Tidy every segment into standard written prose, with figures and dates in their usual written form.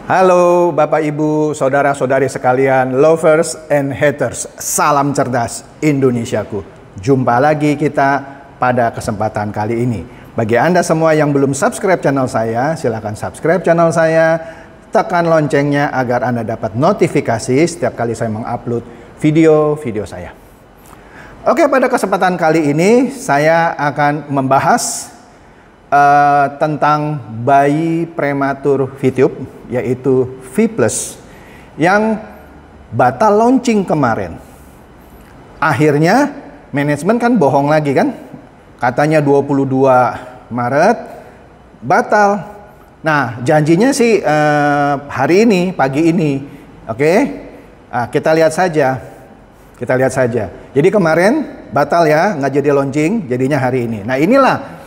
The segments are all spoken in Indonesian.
Halo Bapak Ibu, Saudara-saudari sekalian, lovers and haters, salam cerdas Indonesiaku. Jumpa lagi kita pada kesempatan kali ini. Bagi Anda semua yang belum subscribe channel saya, silakan subscribe channel saya, tekan loncengnya agar Anda dapat notifikasi setiap kali saya mengupload video-video saya. Oke, pada kesempatan kali ini saya akan membahas tentang bayi prematur VTube, yaitu V+, yang batal launching kemarin. Akhirnya manajemen kan bohong lagi kan, katanya 22 Maret batal. Nah, janjinya sih hari ini, pagi ini. Oke, nah, kita lihat saja. Jadi kemarin batal ya, nggak jadi launching, jadinya hari ini. Nah, inilah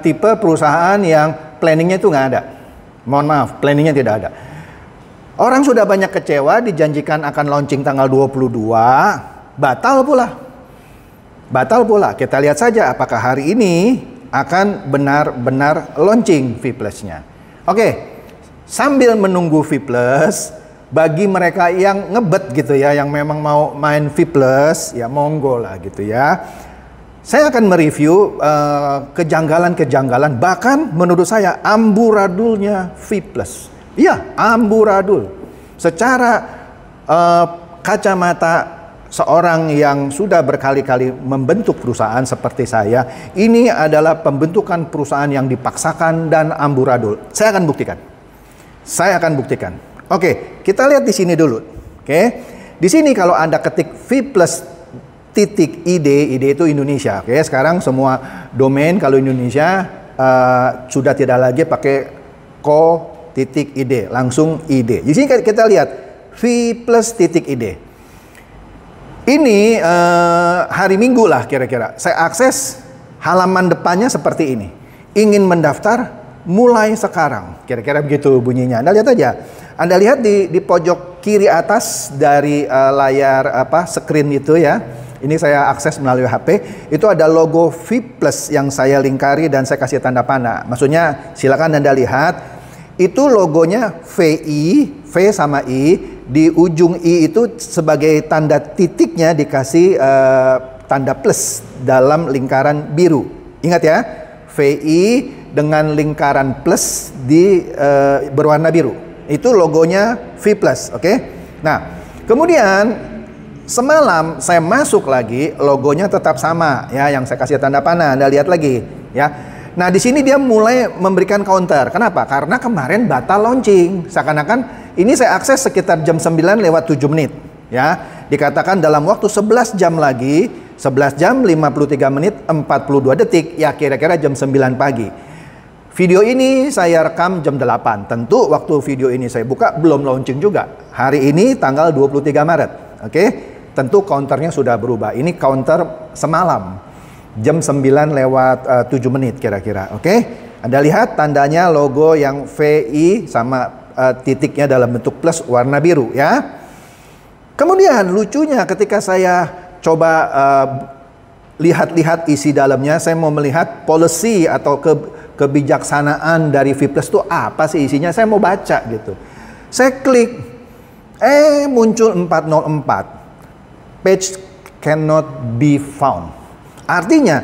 tipe perusahaan yang planningnya itu nggak ada. Mohon maaf, planningnya tidak ada. Orang sudah banyak kecewa, dijanjikan akan launching tanggal 22, batal pula. Kita lihat saja apakah hari ini akan benar-benar launching V+-nya. Oke, sambil menunggu V+, bagi mereka yang ngebet gitu ya, yang memang mau main V+, ya monggo lah gitu ya. Saya akan mereview kejanggalan-kejanggalan, bahkan menurut saya amburadulnya V+. Iya, amburadul. Secara kacamata seorang yang sudah berkali-kali membentuk perusahaan seperti saya, ini adalah pembentukan perusahaan yang dipaksakan dan amburadul. Saya akan buktikan. Oke, kita lihat di sini dulu. Oke, di sini kalau Anda ketik V+ .id itu Indonesia. Oke, sekarang semua domain kalau Indonesia sudah tidak lagi pakai .id, langsung id. Di sini kita lihat V+.id. Ini hari Minggu lah kira-kira. Saya akses halaman depannya seperti ini. Ingin mendaftar mulai sekarang. Kira-kira begitu bunyinya. Anda lihat aja. Anda lihat di pojok kiri atas dari layar screen itu ya. Ini saya akses melalui HP. Itu ada logo V+ yang saya lingkari dan saya kasih tanda panah. Maksudnya silakan Anda lihat. Itu logonya VI, V sama I. Di ujung I itu sebagai tanda titiknya dikasih tanda plus dalam lingkaran biru. Ingat ya, VI dengan lingkaran plus di berwarna biru. Itu logonya V+, oke? Nah, kemudian semalam saya masuk lagi, logonya tetap sama ya, yang saya kasih tanda panah. Anda lihat lagi ya. Nah, di sini dia mulai memberikan counter. Kenapa? Karena kemarin batal launching. Seakan-akan ini saya akses sekitar jam 9 lewat 7 menit ya. Dikatakan dalam waktu 11 jam lagi, 11 jam 53 menit 42 detik ya, kira-kira jam 9 pagi. Video ini saya rekam jam 8. Tentu waktu video ini saya buka belum launching juga. Hari ini tanggal 23 Maret. Oke? Tentu counternya sudah berubah. Ini counter semalam. Jam 9 lewat 7 menit kira-kira. Oke? Anda lihat tandanya logo yang VI sama titiknya dalam bentuk plus warna biru ya. Kemudian lucunya ketika saya coba lihat-lihat isi dalamnya, saya mau melihat policy atau kebijaksanaan dari V+ itu apa sih isinya. Saya mau baca gitu. Saya klik. Muncul 404. Page cannot be found. Artinya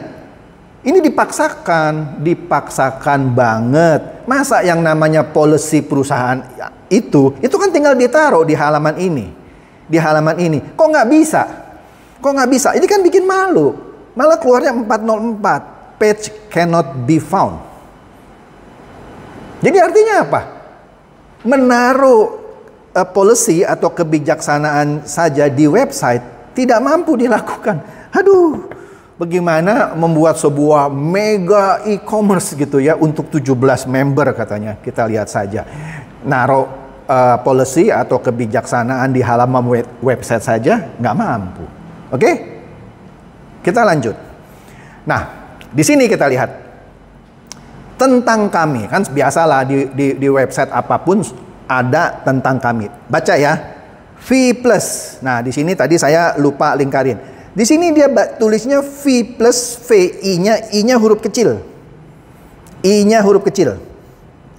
ini dipaksakan banget. Masa yang namanya policy perusahaan itu kan tinggal ditaruh di halaman ini. Kok nggak bisa? Ini kan bikin malu. Malah keluarnya 404. Page cannot be found. Jadi artinya apa? Menaruh policy atau kebijaksanaan saja di website tidak mampu dilakukan. Aduh, bagaimana membuat sebuah mega e-commerce gitu ya untuk 17 member katanya. Kita lihat saja. Naruh policy atau kebijaksanaan di halaman website saja nggak mampu. Oke? Kita lanjut. Nah, di sini kita lihat tentang kami. Kan biasalah di website apapun ada tentang kami. Baca ya. V+. Nah, di sini tadi saya lupa lingkarin. Di sini dia tulisnya V+, VI-nya, I-nya huruf kecil. I-nya huruf kecil.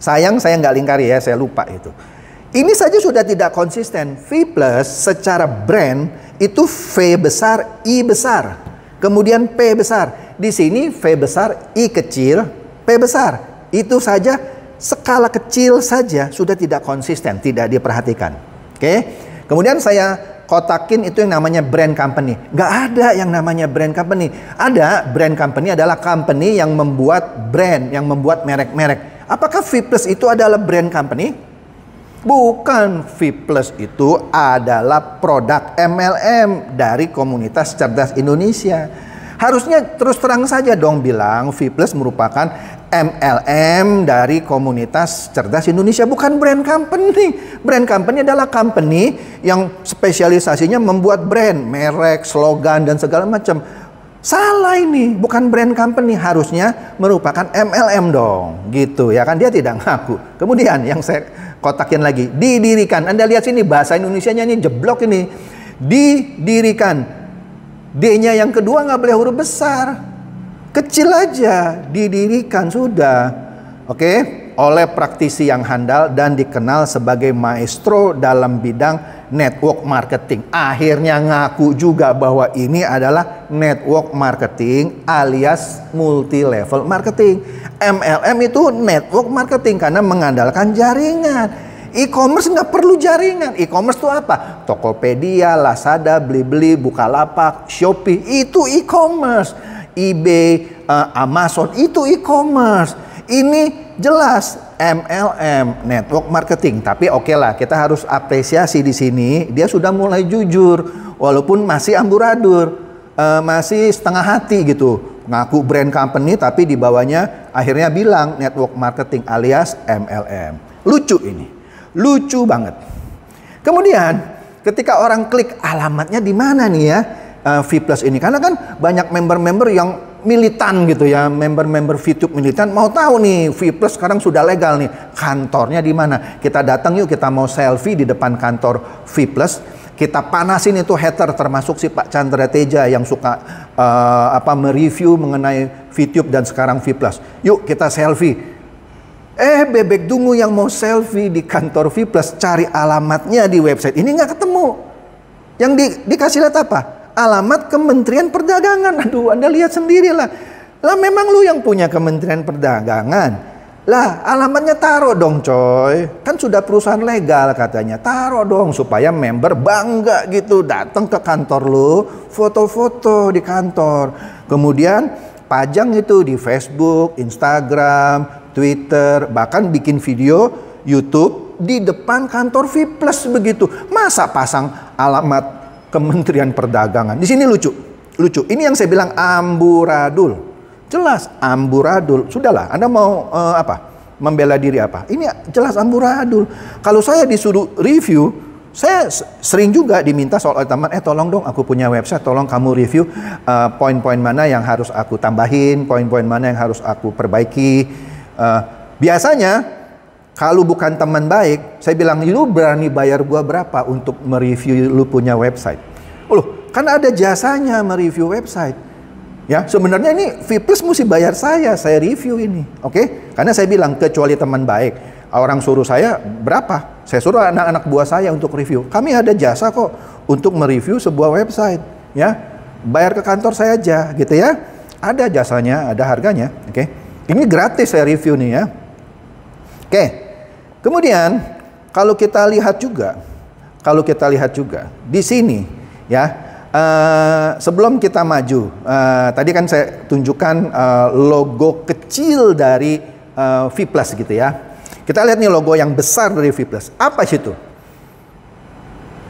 Sayang saya nggak lingkari ya, saya lupa itu. Ini saja sudah tidak konsisten. V plus secara brand itu V besar, I besar. Kemudian P besar. Di sini V besar, I kecil, P besar. Itu saja skala kecil saja sudah tidak konsisten, tidak diperhatikan. Oke. Kemudian saya kotakin itu yang namanya brand company. Nggak ada yang namanya brand company. Ada brand company adalah company yang membuat brand, yang membuat merek-merek. Apakah V plus itu adalah brand company? Bukan. V plus itu adalah produk MLM dari Komunitas Cerdas Indonesia. Harusnya terus terang saja dong bilang V plus merupakan MLM dari Komunitas Cerdas Indonesia, bukan brand company. Brand company adalah company yang spesialisasinya membuat brand, merek, slogan, dan segala macam. Salah ini, bukan brand company, harusnya merupakan MLM dong, gitu ya kan, dia tidak ngaku. Kemudian yang saya kotakin lagi, didirikan. Anda lihat sini bahasa Indonesianya ini jeblok ini. Didirikan. D-nya yang kedua nggak boleh huruf besar. Kecil aja, didirikan sudah. Oke, oleh praktisi yang handal dan dikenal sebagai maestro dalam bidang network marketing. Akhirnya ngaku juga bahwa ini adalah network marketing alias multi level marketing. MLM itu network marketing karena mengandalkan jaringan. E-commerce nggak perlu jaringan. E-commerce itu apa? Tokopedia, Lazada, Blibli, Bukalapak, Shopee, itu e-commerce. eBay, Amazon, itu e-commerce. Ini jelas MLM, network marketing. Tapi oke lah, kita harus apresiasi di sini. Dia sudah mulai jujur, walaupun masih amburadul, masih setengah hati gitu. Ngaku brand company, tapi di bawahnya akhirnya bilang network marketing alias MLM. Lucu ini, lucu banget. Kemudian ketika orang klik alamatnya di mana nih ya, V plus ini, karena kan banyak member-member yang militan gitu ya, member-member VTube militan mau tahu nih V plus sekarang sudah legal nih, kantornya di mana? Kita datang yuk, kita mau selfie di depan kantor V plus, kita panasin itu hater, termasuk si Pak Chandra Teja yang suka mereview mengenai VTube dan sekarang V plus. Yuk kita selfie. Bebek dungu yang mau selfie di kantor V plus, cari alamatnya di website ini nggak ketemu. Yang dikasih lihat apa? Alamat Kementerian Perdagangan. Aduh, Anda lihat sendirilah. Lah memang lu yang punya Kementerian Perdagangan. Lah alamatnya taruh dong coy. Kan sudah perusahaan legal katanya. Taruh dong supaya member bangga gitu. Datang ke kantor lu, foto-foto di kantor. Kemudian pajang itu di Facebook, Instagram, Twitter. Bahkan bikin video YouTube di depan kantor V plus begitu. Masa pasang alamat Kementerian Perdagangan. Di sini lucu. Ini yang saya bilang amburadul. Jelas amburadul. Sudahlah, Anda mau membela diri apa? Ini jelas amburadul. Kalau saya disuruh review, saya sering juga diminta soal teman, tolong dong aku punya website, tolong kamu review poin-poin mana yang harus aku tambahin, poin-poin mana yang harus aku perbaiki. Biasanya kalau bukan teman baik, saya bilang, lu berani bayar gua berapa untuk mereview lu punya website? Loh, kan ada jasanya mereview website. Ya, sebenarnya ini V plus mesti bayar saya review ini. Oke? Karena saya bilang, kecuali teman baik. Orang suruh saya berapa? Saya suruh anak-anak buah saya untuk review. Kami ada jasa kok untuk mereview sebuah website. Ya, bayar ke kantor saya aja, gitu ya. Ada jasanya, ada harganya. Oke? Ini gratis saya review nih ya. Oke. Kemudian kalau kita lihat juga di sini ya, sebelum kita maju, tadi kan saya tunjukkan logo kecil dari V plus gitu ya. Kita lihat nih logo yang besar dari V plus. Apa sih itu?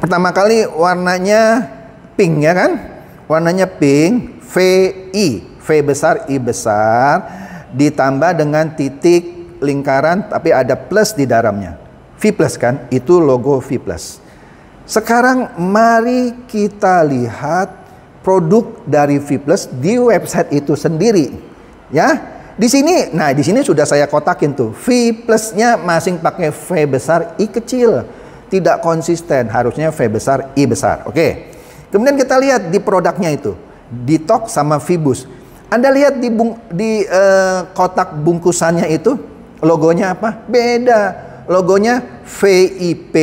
Pertama kali warnanya pink ya kan? Warnanya pink, VI, V besar, I besar, ditambah dengan titik lingkaran tapi ada plus di dalamnya. V plus kan, itu logo V plus. Sekarang mari kita lihat produk dari V plus di website itu sendiri. Ya, di sini, nah di sini sudah saya kotakin tuh. V plusnya masing pakai V besar, I kecil, tidak konsisten. Harusnya V besar, I besar. Oke. Kemudian kita lihat di produknya itu, Detox sama Vibus. Anda lihat di kotak bungkusannya itu. Logonya apa? Beda. Logonya VIP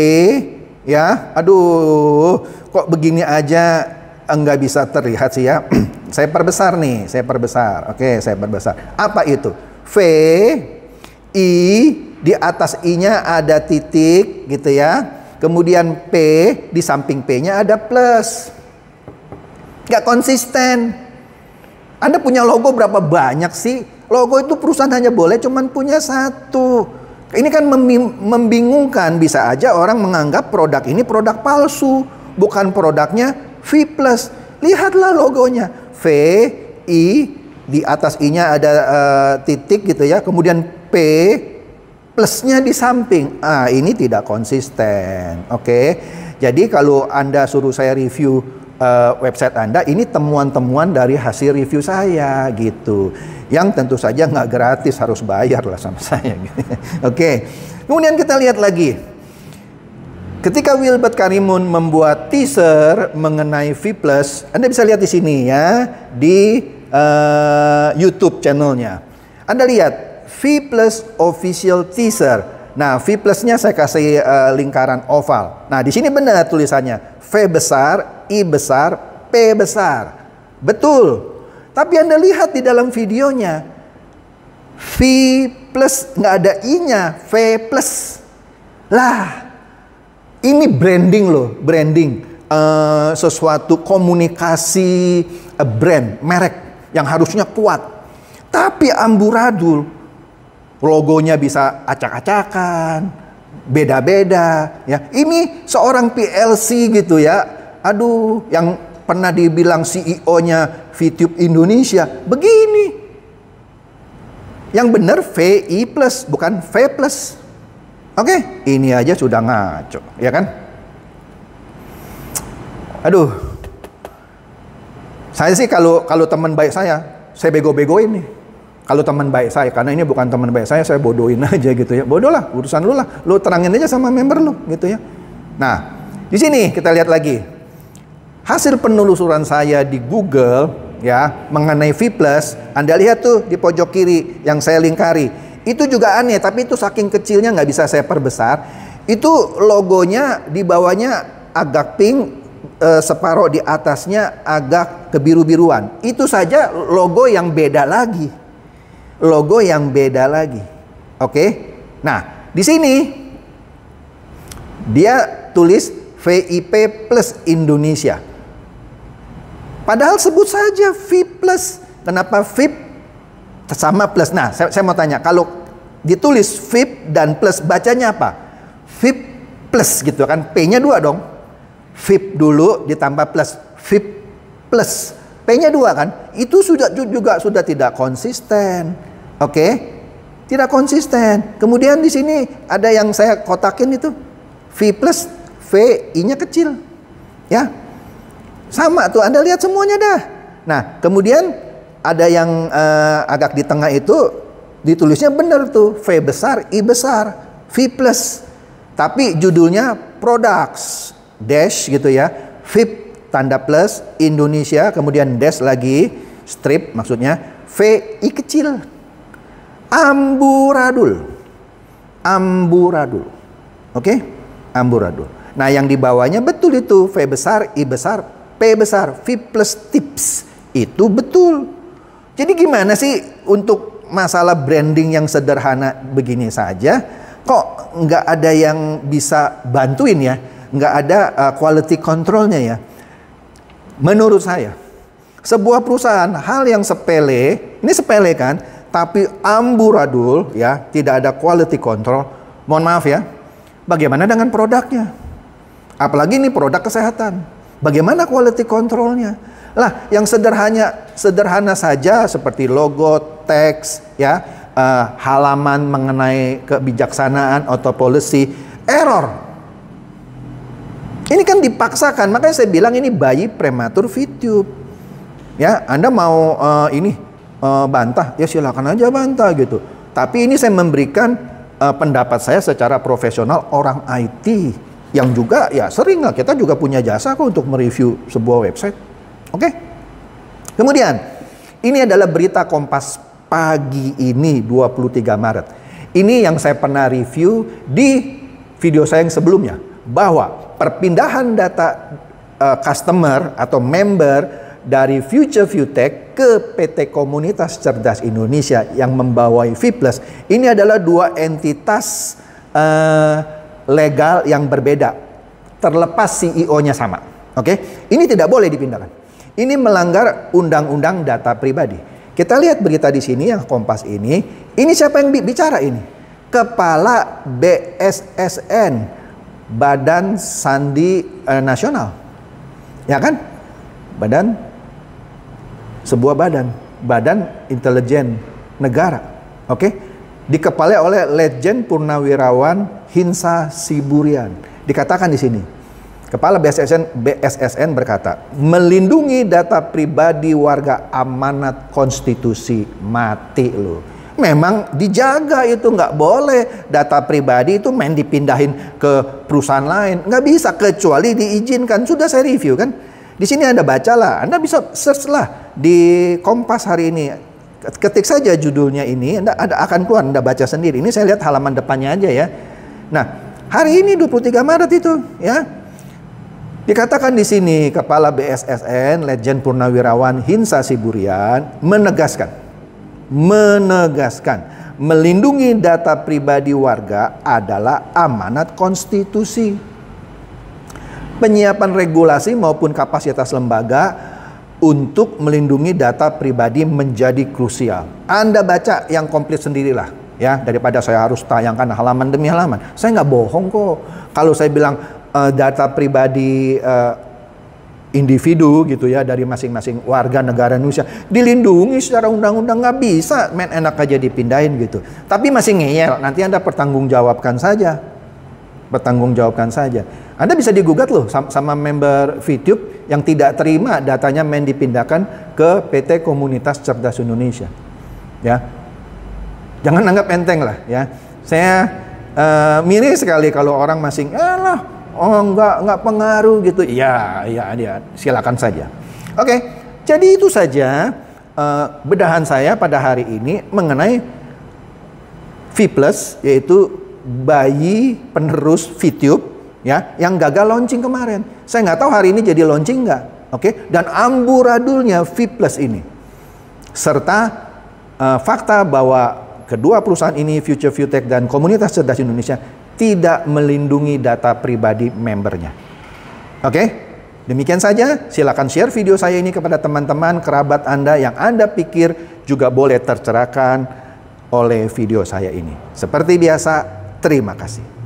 ya. Aduh, kok begini aja enggak bisa terlihat sih ya. Saya perbesar nih, saya perbesar. Oke, saya perbesar. Apa itu? V, I, di atas I-nya ada titik gitu ya. Kemudian P, di samping P-nya ada plus. Nggak konsisten. Anda punya logo berapa banyak sih? Logo itu perusahaan hanya boleh cuman punya satu. Ini kan membingungkan. Bisa aja orang menganggap produk ini produk palsu, bukan produknya V+. Lihatlah logonya. V, I, di atas I-nya ada titik gitu ya. Kemudian P, plusnya di samping. Ini tidak konsisten. Oke. Jadi kalau Anda suruh saya review website Anda, ini temuan-temuan dari hasil review saya gitu. Yang tentu saja nggak gratis, harus bayar lah sama saya. Oke. Kemudian kita lihat lagi. Ketika Wilbert Karimun membuat teaser mengenai V+, Anda bisa lihat di sini ya, di YouTube channelnya. Anda lihat V+ official teaser. Nah, V plusnya saya kasih lingkaran oval. Nah, di sini benar tulisannya V besar, I besar, P besar. Betul. Tapi Anda lihat di dalam videonya, V plus nggak ada I-nya, V plus. Lah, ini branding loh, branding. Sesuatu komunikasi brand, merek yang harusnya kuat. Tapi amburadul, logonya bisa acak-acakan, beda-beda ya. Ini seorang PLC gitu ya. Aduh, yang pernah dibilang CEO-nya VTube Indonesia begini. Yang benar VI plus, bukan V plus. Oke, ini aja sudah ngaco, ya kan? Aduh. Saya sih kalau teman baik saya bego-begoin nih. Kalau teman baik saya, karena ini bukan teman baik saya bodohin aja gitu ya. Bodoh lah, urusan lu lah. Lu terangin aja sama member lu gitu ya. Nah, di sini kita lihat lagi. Hasil penelusuran saya di Google ya mengenai V+, Anda lihat tuh di pojok kiri yang saya lingkari. Itu juga aneh, tapi itu saking kecilnya nggak bisa saya perbesar. Itu logonya di bawahnya agak pink, separuh di atasnya agak kebiru-biruan. Itu saja logo yang beda lagi. Logo yang beda lagi. Oke. Nah, di sini dia tulis VIP Plus Indonesia. Padahal sebut saja V+. Kenapa VIP sama plus? Nah, saya mau tanya, kalau ditulis VIP dan plus bacanya apa? VIP plus gitu kan, P-nya 2 dong. VIP dulu ditambah plus, VIP plus. P-nya 2 kan? Itu juga sudah tidak konsisten. Oke? Tidak konsisten. Kemudian di sini ada yang saya kotakin itu V plus, V, I-nya kecil. Ya. Sama tuh, Anda lihat semuanya dah. Nah, kemudian ada yang agak di tengah itu ditulisnya benar tuh, V besar, I besar, V plus. Tapi judulnya products, dash gitu ya, VIP tanda plus, Indonesia, kemudian dash lagi, strip maksudnya, V, I kecil. Amburadul. Amburadul. Oke? Amburadul. Nah, yang di bawahnya betul itu, V besar, I besar, P besar, V plus tips. Itu betul. Jadi gimana sih untuk masalah branding yang sederhana begini saja, kok nggak ada yang bisa bantuin ya? Nggak ada quality controlnya ya? Menurut saya, sebuah perusahaan, hal yang sepele, ini sepele kan, tapi amburadul ya, tidak ada quality control. Mohon maaf ya, bagaimana dengan produknya? Apalagi ini produk kesehatan. Bagaimana quality controlnya? Lah, yang sederhana saja seperti logo, teks, ya, halaman mengenai kebijaksanaan atau policy, error. Ini kan dipaksakan, makanya saya bilang ini bayi prematur VTube. Ya, Anda mau bantah, ya silakan aja bantah gitu. Tapi ini saya memberikan pendapat saya secara profesional orang IT yang juga ya sering lah, kita juga punya jasa kok untuk mereview sebuah website. Oke. Kemudian ini adalah berita Kompas pagi ini 23 Maret. Ini yang saya pernah review di video saya yang sebelumnya, bahwa perpindahan data customer atau member dari Future ViewTech ke PT Komunitas Cerdas Indonesia yang membawai V+, ini adalah dua entitas legal yang berbeda, terlepas CEO-nya sama. Oke, ini tidak boleh dipindahkan. Ini melanggar undang-undang data pribadi. Kita lihat berita di sini yang Kompas ini siapa yang bicara ini? Kepala BSSN, Badan Sandi Nasional. Ya kan? Sebuah badan intelijen negara. Oke? Dikepalai oleh Letjen Purnawirawan Hinsa Siburian. Dikatakan di sini, Kepala BSSN berkata, melindungi data pribadi warga amanat konstitusi. Mati lu. Memang dijaga itu, nggak boleh data pribadi itu main dipindahin ke perusahaan lain. Nggak bisa kecuali diizinkan. Sudah saya review kan. Di sini Anda bacalah, Anda bisa search lah di Kompas hari ini. Ketik saja judulnya ini, Anda akan keluar, Anda baca sendiri. Ini saya lihat halaman depannya aja ya. Nah, hari ini 23 Maret itu ya. Dikatakan di sini Kepala BSSN Letjen Purnawirawan Hinsa Siburian menegaskan melindungi data pribadi warga adalah amanat konstitusi. Penyiapan regulasi maupun kapasitas lembaga untuk melindungi data pribadi menjadi krusial. Anda baca yang komplit sendirilah ya, daripada saya harus tayangkan halaman demi halaman. Saya nggak bohong kok kalau saya bilang data pribadi individu gitu ya, dari masing-masing warga negara Indonesia dilindungi secara undang-undang. Nggak bisa main enak aja dipindahin gitu. Tapi masih ngeyel, nanti Anda pertanggungjawabkan saja. Anda bisa digugat loh sama member VTube yang tidak terima datanya main dipindahkan ke PT Komunitas Cerdas Indonesia. Ya, jangan anggap enteng lah ya. Saya miris sekali kalau orang masih enggak pengaruh gitu. Iya, silakan saja. Oke, jadi itu saja bedahan saya pada hari ini mengenai V+, yaitu bayi penerus VTube ya, yang gagal launching kemarin. Saya nggak tahu hari ini jadi launching nggak. Oke, dan amburadulnya V+ ini serta fakta bahwa kedua perusahaan ini, Future ViewTech dan Komunitas Cerdas Indonesia, tidak melindungi data pribadi membernya. Oke, demikian saja. Silakan share video saya ini kepada teman-teman, kerabat Anda yang Anda pikir juga boleh tercerahkan oleh video saya ini. Seperti biasa, terima kasih.